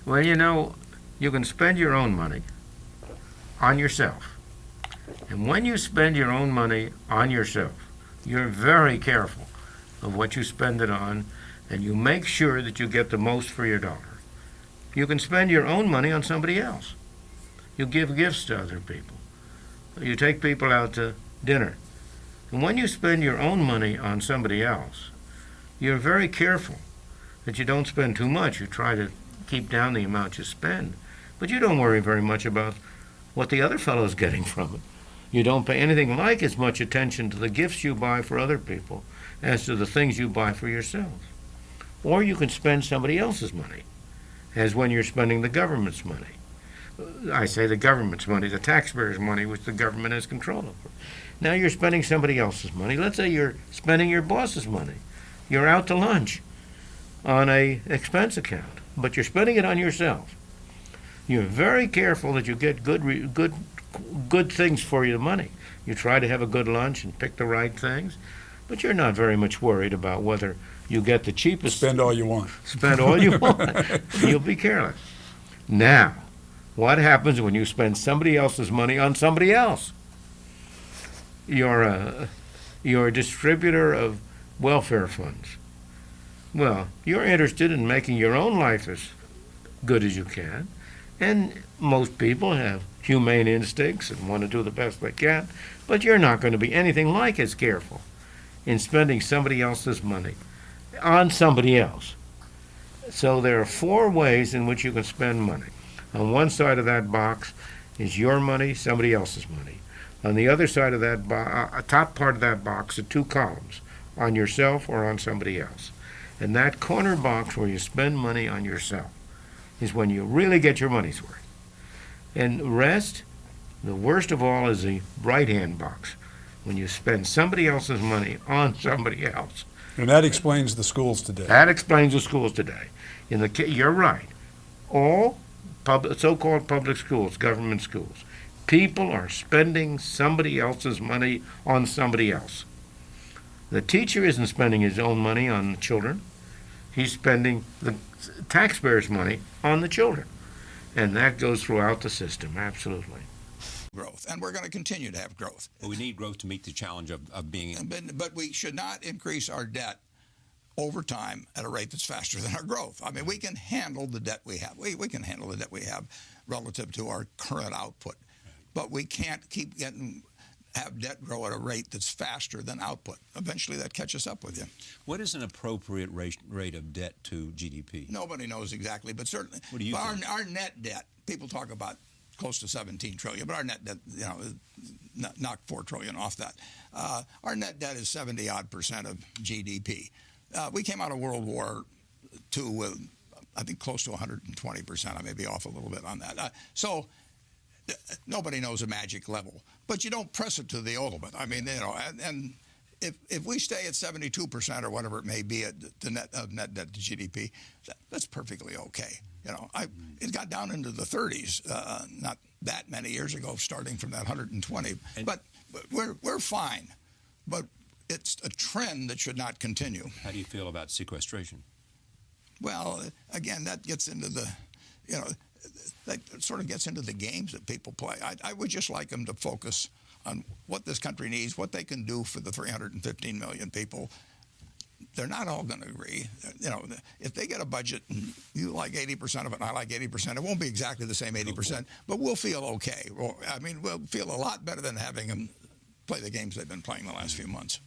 Well, you know, you can spend your own money on yourself. And when you spend your own money on yourself, you're very careful of what you spend it on, and you make sure that you get the most for your dollar. You can spend your own money on somebody else. You give gifts to other people. You take people out to dinner. And when you spend your own money on somebody else, you're very careful that you don't spend too much. You try to keep down the amount you spend. But you don't worry very much about what the other fellow's getting from it. You don't pay anything like as much attention to the gifts you buy for other people as to the things you buy for yourself. Or you can spend somebody else's money, as when you're spending the government's money. I say the government's money, the taxpayers' money, which the government has control over. Now you're spending somebody else's money. Let's say you're spending your boss's money. You're out to lunch on a expense account, but you're spending it on yourself. You're very careful that you get good things for your money. You try to have a good lunch and pick the right things, but you're not very much worried about whether you get the cheapest. Spend all you want. Spend all you want. You'll be careless. Now, what happens when you spend somebody else's money on somebody else? You're a distributor of welfare funds. Well, you're interested in making your own life as good as you can, and most people have humane instincts and want to do the best they can, but you're not going to be anything like as careful in spending somebody else's money on somebody else. So there are 4 ways in which you can spend money. On one side of that box is your money, somebody else's money. On the other side of that top part of that box are 2 columns, on yourself or on somebody else. And that corner box where you spend money on yourself is when you really get your money's worth. And the rest, the worst of all, is the right-hand box, when you spend somebody else's money on somebody else. And that explains the schools today. That explains the schools today. You're right. All so-called public schools, government schools, people are spending somebody else's money on somebody else. The teacher isn't spending his own money on the children. He's spending the taxpayers' money on the children. And that goes throughout the system, absolutely. Growth, and we're going to continue to have growth. But we need growth to meet the challenge of being... But we should not increase our debt over time at a rate that's faster than our growth. I mean, we can handle the debt we have. We can handle the debt we have relative to our current output. But we can't keep have debt grow at a rate that's faster than output. Eventually that catches up with you. What is an appropriate rate of debt to GDP? Nobody knows exactly, but certainly what do you think? Our net debt, people talk about close to 17 trillion, but our net debt, knock 4 trillion off that. Our net debt is 70-odd% of GDP. We came out of World War II with, I think, close to 120%. I may be off a little bit on that. So nobody knows a magic level, but you don't press it to the ultimate. I mean, and if we stay at 72% or whatever it may be at the net debt to GDP, that's perfectly okay. It got down into the 30s not that many years ago, starting from that 120. But we're fine. But it's a trend that should not continue. How do you feel about sequestration? Well, again, that gets into the, that sort of gets into the games that people play. I would just like them to focus on what this country needs, what they can do for the 315 million people. They're not all going to agree. If they get a budget and you like 80% of it and I like 80%, it won't be exactly the same 80%, but we'll feel okay. I mean, we'll feel a lot better than having them play the games they've been playing the last few months.